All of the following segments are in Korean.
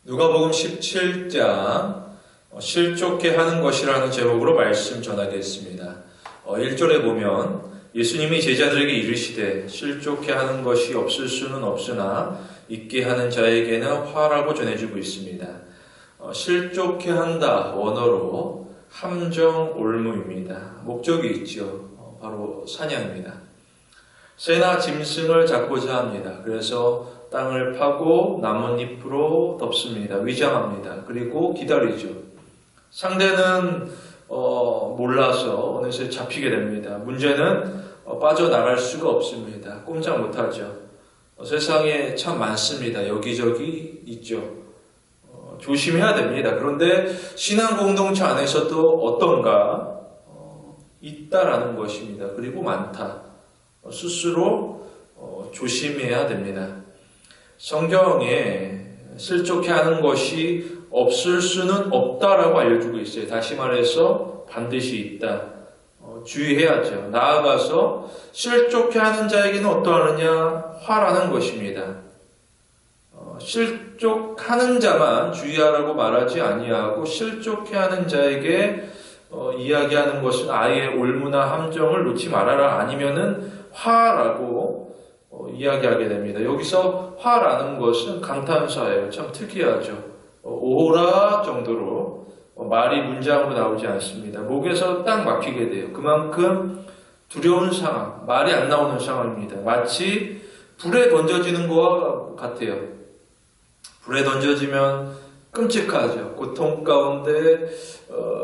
누가복음 17장 실족해 하는 것이라는 제목으로 말씀 전하겠습니다. 1절에 보면 예수님이 제자들에게 이르시되 실족해 하는 것이 없을 수는 없으나 있게 하는 자에게는 화라고 전해주고 있습니다. 실족해 한다 원어로 함정 올무입니다. 목적이 있죠. 바로 사냥입니다. 새나 짐승을 잡고자 합니다. 그래서 땅을 파고 나뭇잎으로 덮습니다. 위장합니다. 그리고 기다리죠. 상대는 몰라서 어느새 잡히게 됩니다. 문제는 빠져나갈 수가 없습니다. 꼼짝 못하죠. 세상에 참 많습니다. 여기저기 있죠. 조심해야 됩니다. 그런데 신앙 공동체 안에서도 어떤가 있다라는 것입니다. 그리고 많다. 스스로 조심해야 됩니다. 성경에 실족해 하는 것이 없을 수는 없다라고 알려주고 있어요. 다시 말해서 반드시 있다. 주의해야죠. 나아가서 실족해 하는 자에게는 어떠하느냐? 화라는 것입니다. 실족하는 자만 주의하라고 말하지 아니하고 실족해 하는 자에게 이야기하는 것은 아예 올무나 함정을 놓지 말아라 아니면은 화라고 이야기하게 됩니다. 여기서 화라는 것은 감탄사예요. 참 특이하죠. 오라 정도로 말이 문장으로 나오지 않습니다. 목에서 딱 막히게 돼요. 그만큼 두려운 상황, 말이 안 나오는 상황입니다. 마치 불에 던져지는 것과 같아요. 불에 던져지면 끔찍하죠. 고통 가운데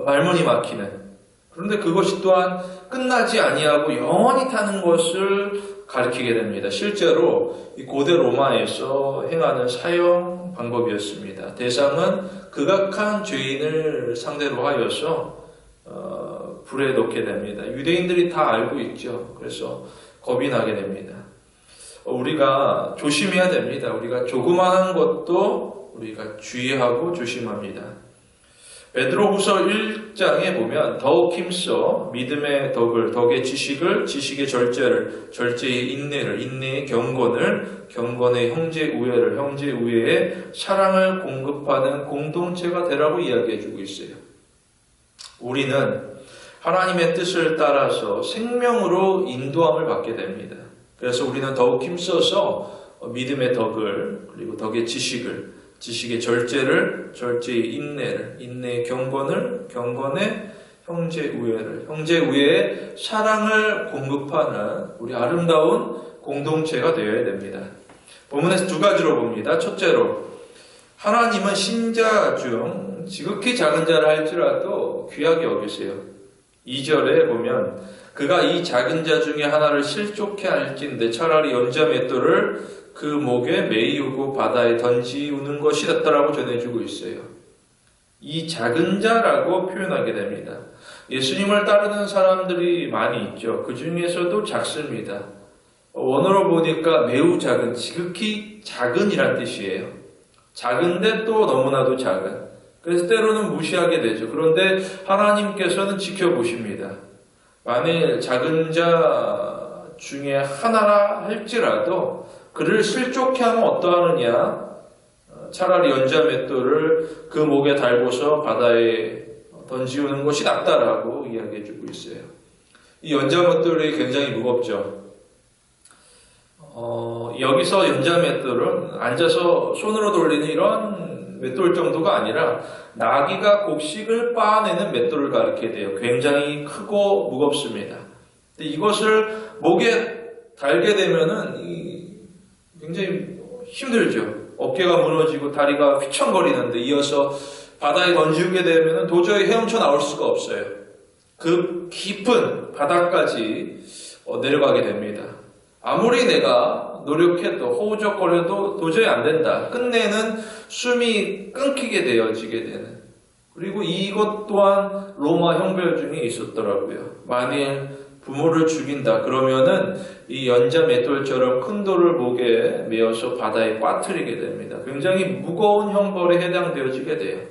말문이 막히는. 그런데 그것이 또한 끝나지 아니하고 영원히 타는 것을 가리키게 됩니다. 실제로 이 고대 로마에서 행하는 사형 방법이었습니다. 대상은 극악한 죄인을 상대로 하여서 불에 넣게 됩니다. 유대인들이 다 알고 있죠. 그래서 겁이 나게 됩니다. 우리가 조심해야 됩니다. 우리가 조그마한 것도 우리가 주의하고 조심합니다. 베드로후서 1장에 보면 더욱 힘써 믿음의 덕을, 덕의 지식을, 지식의 절제를, 절제의 인내를, 인내의 경건을, 경건의 형제 우애를, 형제 우애의 사랑을 공급하는 공동체가 되라고 이야기해주고 있어요. 우리는 하나님의 뜻을 따라서 생명으로 인도함을 받게 됩니다. 그래서 우리는 더욱 힘써서 믿음의 덕을, 그리고 덕의 지식을, 지식의 절제를, 절제의 인내를, 인내의 경건을, 경건의 형제 우애를, 형제 우애의 사랑을 공급하는 우리 아름다운 공동체가 되어야 됩니다. 본문에서 두 가지로 봅니다. 첫째로, 하나님은 신자 중 지극히 작은 자를 할지라도 귀하게 여기세요. 2절에 보면 그가 이 작은 자 중에 하나를 실족해 할진대 차라리 연자 맷돌을 그 목에 메이우고 바다에 던지우는 것이 낫다라고 전해주고 있어요. 이 작은 자라고 표현하게 됩니다. 예수님을 따르는 사람들이 많이 있죠. 그 중에서도 작습니다. 원어로 보니까 매우 작은, 지극히 작은이란 뜻이에요. 작은데 또 너무나도 작은. 그래서 때로는 무시하게 되죠. 그런데 하나님께서는 지켜보십니다. 만일 작은 자 중에 하나라 할지라도 그를 실족해 하면 어떠하느냐? 차라리 연자 맷돌을 그 목에 달고서 바다에 던지우는 것이 낫다라고 이야기해주고 있어요. 이 연자 맷돌이 굉장히 무겁죠. 여기서 연자 맷돌은 앉아서 손으로 돌리는 이런 맷돌 정도가 아니라 나귀가 곡식을 빻아내는 맷돌을 가리키게 돼요. 굉장히 크고 무겁습니다. 근데 이것을 목에 달게 되면은 굉장히 힘들죠. 어깨가 무너지고 다리가 휘청거리는데 이어서 바다에 던지게 되면 도저히 헤엄쳐 나올 수가 없어요. 그 깊은 바다까지 내려가게 됩니다. 아무리 내가 노력해도 허우적거려도 도저히 안 된다. 끝내는 숨이 끊기게 되어지게 되는. 그리고 이것 또한 로마 형벌 중에 있었더라고요. 만일 부모를 죽인다 그러면은 이 연자 맷돌처럼 큰 돌을 목에 메어서 바다에 빠뜨리게 됩니다. 굉장히 무거운 형벌에 해당되어지게 돼요.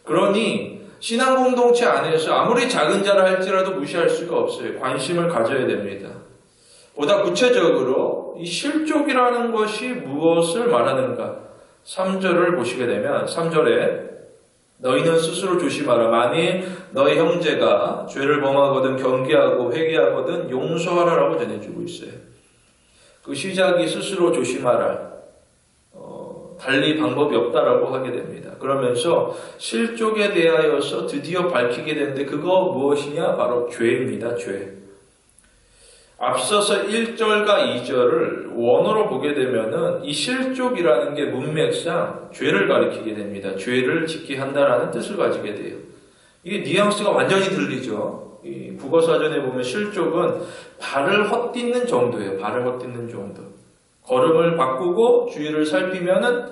그러니 신앙 공동체 안에서 아무리 작은 자라 할지라도 무시할 수가 없어요. 관심을 가져야 됩니다. 보다 구체적으로 이 실족이라는 것이 무엇을 말하는가? 3절을 보시게 되면 3절에 너희는 스스로 조심하라. 만일 너희 형제가 죄를 범하거든 경계하고 회개하거든 용서하라라고 전해주고 있어요. 그 시작이 스스로 조심하라. 달리 방법이 없다라고 하게 됩니다. 그러면서 실족에 대하여서 드디어 밝히게 되는데 그거 무엇이냐? 바로 죄입니다. 죄. 앞서서 1절과 2절을 원어로 보게 되면은 이 실족이라는 게 문맥상 죄를 가리키게 됩니다. 죄를 짓게 한다라는 뜻을 가지게 돼요. 이게 뉘앙스가 완전히 들리죠. 이 국어사전에 보면 실족은 발을 헛디는 정도예요. 발을 헛디는 정도. 걸음을 바꾸고 주위를 살피면은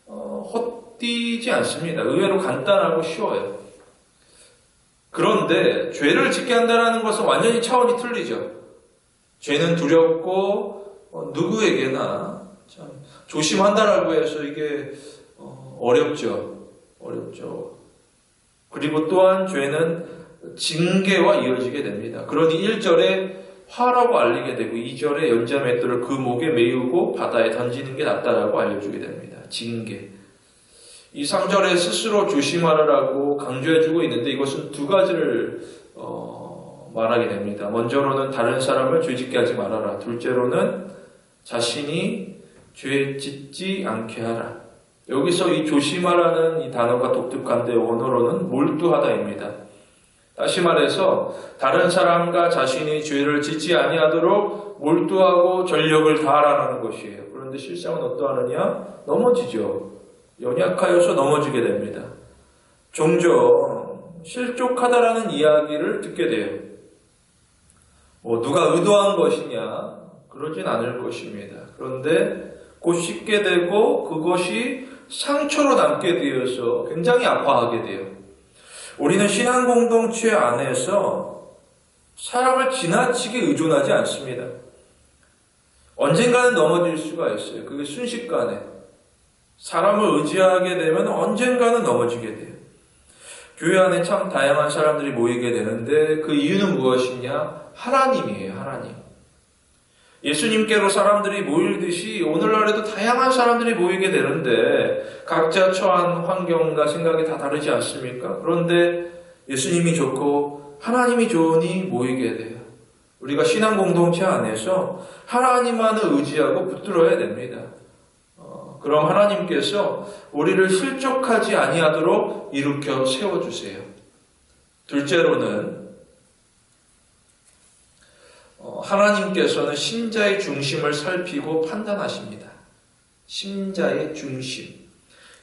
헛디지 않습니다. 의외로 간단하고 쉬워요. 그런데 죄를 짓게 한다는 것은 완전히 차원이 틀리죠. 죄는 두렵고 누구에게나 참 조심한다라고 해서 이게 어렵죠. 그리고 또한 죄는 징계와 이어지게 됩니다. 그러니 1절에 화라고 알리게 되고 2절에 연자맷돌을 그 목에 메우고 바다에 던지는 게 낫다라고 알려주게 됩니다. 징계. 이 3절에 스스로 조심하라라고 강조해주고 있는데 이것은 두 가지를 말하게 됩니다. 먼저로는 다른 사람을 죄짓게 하지 말아라. 둘째로는 자신이 죄 짓지 않게 하라. 여기서 이 조심하라는 이 단어가 독특한데 원어로는 몰두하다입니다. 다시 말해서 다른 사람과 자신이 죄를 짓지 아니하도록 몰두하고 전력을 다하라는 것이에요. 그런데 실상은 어떠하느냐? 넘어지죠. 연약하여서 넘어지게 됩니다. 종종 실족하다라는 이야기를 듣게 돼요. 누가 의도한 것이냐? 그러진 않을 것입니다. 그런데 곧 씻게 되고 그것이 상처로 남게 되어서 굉장히 아파하게 돼요. 우리는 신앙 공동체 안에서 사람을 지나치게 의존하지 않습니다. 언젠가는 넘어질 수가 있어요. 그게 순식간에. 사람을 의지하게 되면 언젠가는 넘어지게 돼요. 교회 안에 참 다양한 사람들이 모이게 되는데 그 이유는 무엇이냐? 하나님이에요. 하나님. 예수님께로 사람들이 모이듯이 오늘날에도 다양한 사람들이 모이게 되는데 각자 처한 환경과 생각이 다 다르지 않습니까? 그런데 예수님이 좋고 하나님이 좋으니 모이게 돼요. 우리가 신앙 공동체 안에서 하나님만을 의지하고 붙들어야 됩니다. 그럼 하나님께서 우리를 실족하지 아니하도록 일으켜 세워주세요. 둘째로는 하나님께서는 신자의 중심을 살피고 판단하십니다. 신자의 중심.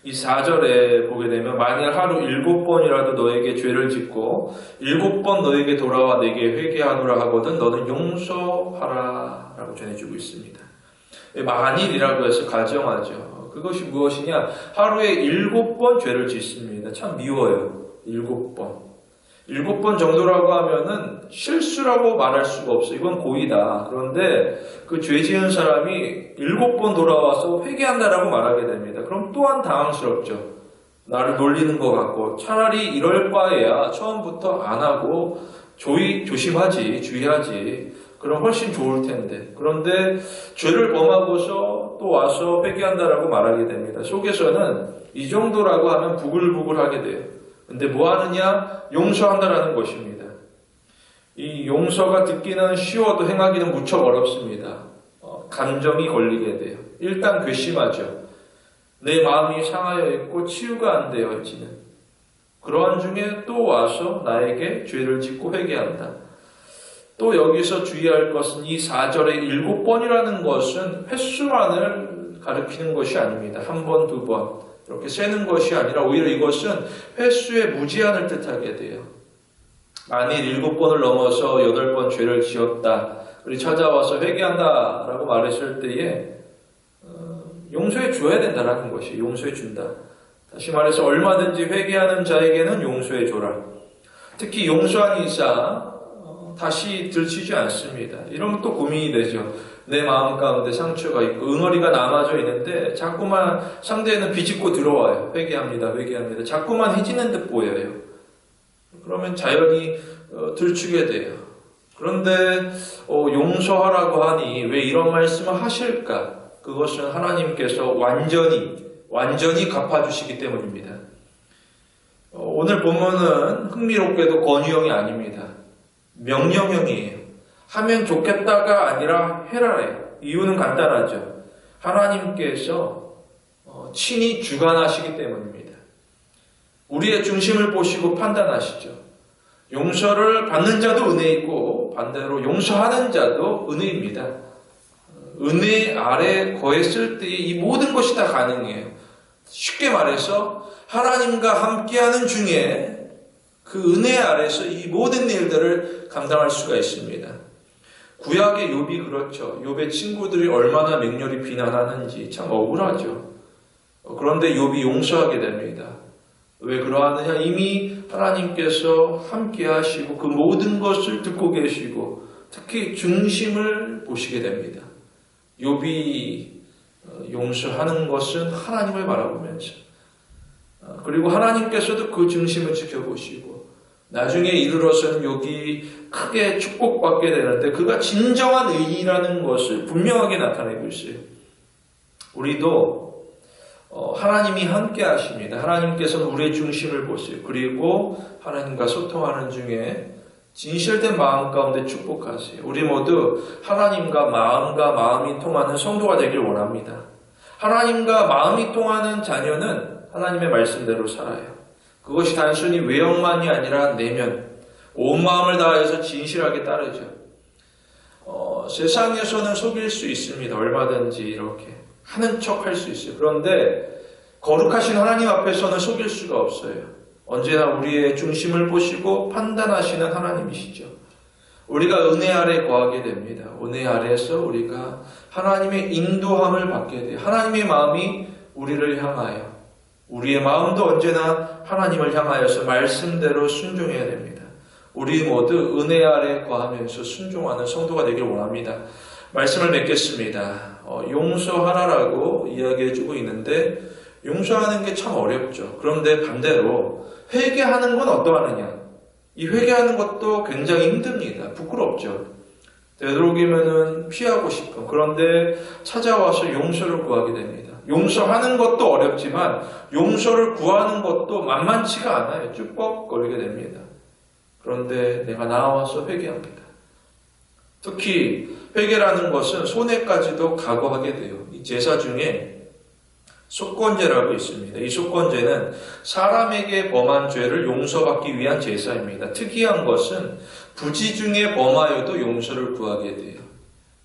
이 4절에 보게 되면 만일 하루 7번이라도 너에게 죄를 짓고 7번 너에게 돌아와 내게 회개하노라 하거든 너는 용서하라 라고 전해주고 있습니다. 만일이라고 해서 가정하죠. 그것이 무엇이냐? 하루에 7번 죄를 짓습니다. 참 미워요. 7번. 7번 정도라고 하면은 실수라고 말할 수가 없어요. 이건 고의다. 그런데 그 죄 지은 사람이 7번 돌아와서 회개한다라고 말하게 됩니다. 그럼 또한 당황스럽죠. 나를 놀리는 것 같고 차라리 이럴 바에야 처음부터 안 하고 조심하지, 주의하지. 그럼 훨씬 좋을 텐데. 그런데 죄를 범하고서 또 와서 회개한다라고 말하게 됩니다. 속에서는 이 정도라고 하면 부글부글하게 돼요. 근데 뭐 하느냐? 용서한다라는 것입니다. 이 용서가 듣기는 쉬워도 행하기는 무척 어렵습니다. 감정이 걸리게 돼요. 일단 괘씸하죠. 내 마음이 상하여 있고 치유가 안 되어 있지는. 그러한 중에 또 와서 나에게 죄를 짓고 회개한다. 또 여기서 주의할 것은 이 4절의 7번이라는 것은 횟수만을 가리키는 것이 아닙니다. 1번, 2번. 이렇게 세는 것이 아니라 오히려 이것은 횟수의 무제한을 뜻하게 돼요. 만일 7번을 넘어서 8번 죄를 지었다. 우리 찾아와서 회개한다 라고 말했을 때에 용서해 줘야 된다는 것이 용서해 준다. 다시 말해서 얼마든지 회개하는 자에게는 용서해 줘라. 특히 용서한 이상 다시 들치지 않습니다. 이러면 또 고민이 되죠. 내 마음 가운데 상처가 있고 응어리가 남아져 있는데 자꾸만 상대는 비집고 들어와요. 회개합니다. 자꾸만 해지는 듯 보여요. 그러면 자연히 들추게 돼요. 그런데 용서하라고 하니 왜 이런 말씀을 하실까? 그것은 하나님께서 완전히 완전히 갚아주시기 때문입니다. 오늘 본문은 흥미롭게도 권유형이 아닙니다. 명령형이에요. 하면 좋겠다가 아니라 해라래요. 이유는 간단하죠. 하나님께서 친히 주관하시기 때문입니다. 우리의 중심을 보시고 판단하시죠. 용서를 받는 자도 은혜 있고 반대로 용서하는 자도 은혜입니다. 은혜 아래 거했을 때에 이 모든 것이 다 가능해요. 쉽게 말해서 하나님과 함께하는 중에 그 은혜 아래서 이 모든 일들을 감당할 수가 있습니다. 구약의 욥이 그렇죠. 욥의 친구들이 얼마나 맹렬히 비난하는지 참 억울하죠. 그런데 욥이 용서하게 됩니다. 왜 그러하느냐? 이미 하나님께서 함께 하시고 그 모든 것을 듣고 계시고 특히 중심을 보시게 됩니다. 욥이 용서하는 것은 하나님을 바라보면서 그리고 하나님께서도 그 중심을 지켜보시고 나중에 이르러서는 욥이 크게 축복받게 되는데 그가 진정한 의인이라는 것을 분명하게 나타내고 있어요. 우리도 하나님이 함께 하십니다. 하나님께서는 우리의 중심을 보세요. 그리고 하나님과 소통하는 중에 진실된 마음 가운데 축복하세요. 우리 모두 하나님과 마음이 통하는 성도가 되길 원합니다. 하나님과 마음이 통하는 자녀는 하나님의 말씀대로 살아요. 그것이 단순히 외형만이 아니라 내면, 온 마음을 다해서 진실하게 따르죠. 세상에서는 속일 수 있습니다. 얼마든지 이렇게 하는 척 할 수 있어요. 그런데 거룩하신 하나님 앞에서는 속일 수가 없어요. 언제나 우리의 중심을 보시고 판단하시는 하나님이시죠. 우리가 은혜 아래 거하게 됩니다. 은혜 아래에서 우리가 하나님의 인도함을 받게 돼요. 하나님의 마음이 우리를 향하여 우리의 마음도 언제나 하나님을 향하여서 말씀대로 순종해야 됩니다. 우리 모두 은혜 아래 거하면서 순종하는 성도가 되길 원합니다. 말씀을 맺겠습니다. 용서하라라고 이야기해주고 있는데 용서하는 게 참 어렵죠. 그런데 반대로 회개하는 건 어떠하느냐? 이 회개하는 것도 굉장히 힘듭니다. 부끄럽죠. 되도록이면은 피하고 싶은 그런데 찾아와서 용서를 구하게 됩니다. 용서하는 것도 어렵지만 용서를 구하는 것도 만만치가 않아요. 쭈뻑거리게 됩니다. 그런데 내가 나와서 회개합니다. 특히 회개라는 것은 손해까지도 각오하게 돼요. 이 제사 중에 속건제라고 있습니다. 이 속건제는 사람에게 범한 죄를 용서받기 위한 제사입니다. 특이한 것은 부지중에 범하여도 용서를 구하게 돼요.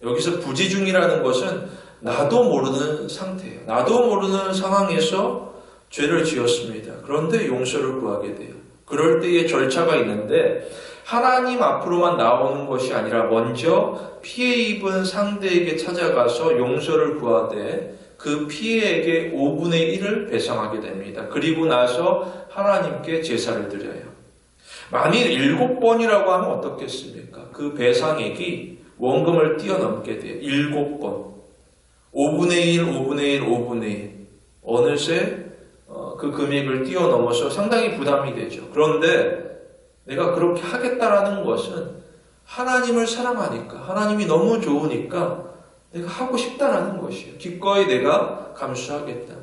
여기서 부지중이라는 것은 나도 모르는 상태예요. 나도 모르는 상황에서 죄를 지었습니다. 그런데 용서를 구하게 돼요. 그럴 때의 절차가 있는데 하나님 앞으로만 나오는 것이 아니라 먼저 피해 입은 상대에게 찾아가서 용서를 구하되 그 피해에게 5분의 1을 배상하게 됩니다. 그리고 나서 하나님께 제사를 드려요. 만일 7번이라고 하면 어떻겠습니까? 그 배상액이 원금을 뛰어넘게 돼요. 7번. 5분의 1, 5분의 1, 5분의 1. 어느새 그 금액을 뛰어넘어서 상당히 부담이 되죠. 그런데 내가 그렇게 하겠다라는 것은 하나님을 사랑하니까, 하나님이 너무 좋으니까 내가 하고 싶다라는 것이에요. 기꺼이 내가 감수하겠다.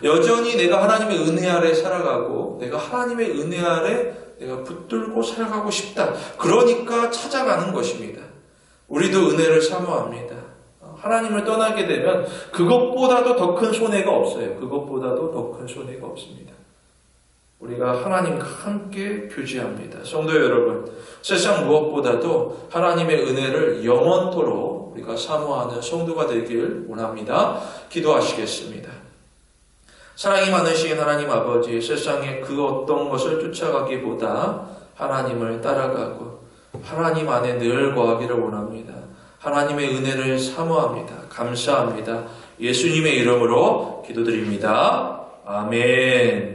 여전히 내가 하나님의 은혜 아래 살아가고 내가 하나님의 은혜 아래 내가 붙들고 살아가고 싶다. 그러니까 찾아가는 것입니다. 우리도 은혜를 사모합니다. 하나님을 떠나게 되면 그것보다도 더 큰 손해가 없어요. 그것보다도 더 큰 손해가 없습니다. 우리가 하나님과 함께 교제합니다. 성도 여러분, 세상 무엇보다도 하나님의 은혜를 영원토록 우리가 사모하는 성도가 되길 원합니다. 기도하시겠습니다. 사랑이 많으신 하나님 아버지, 세상의 그 어떤 것을 쫓아가기보다 하나님을 따라가고 하나님 안에 늘 거하기를 원합니다. 하나님의 은혜를 사모합니다. 감사합니다. 예수님의 이름으로 기도드립니다. 아멘.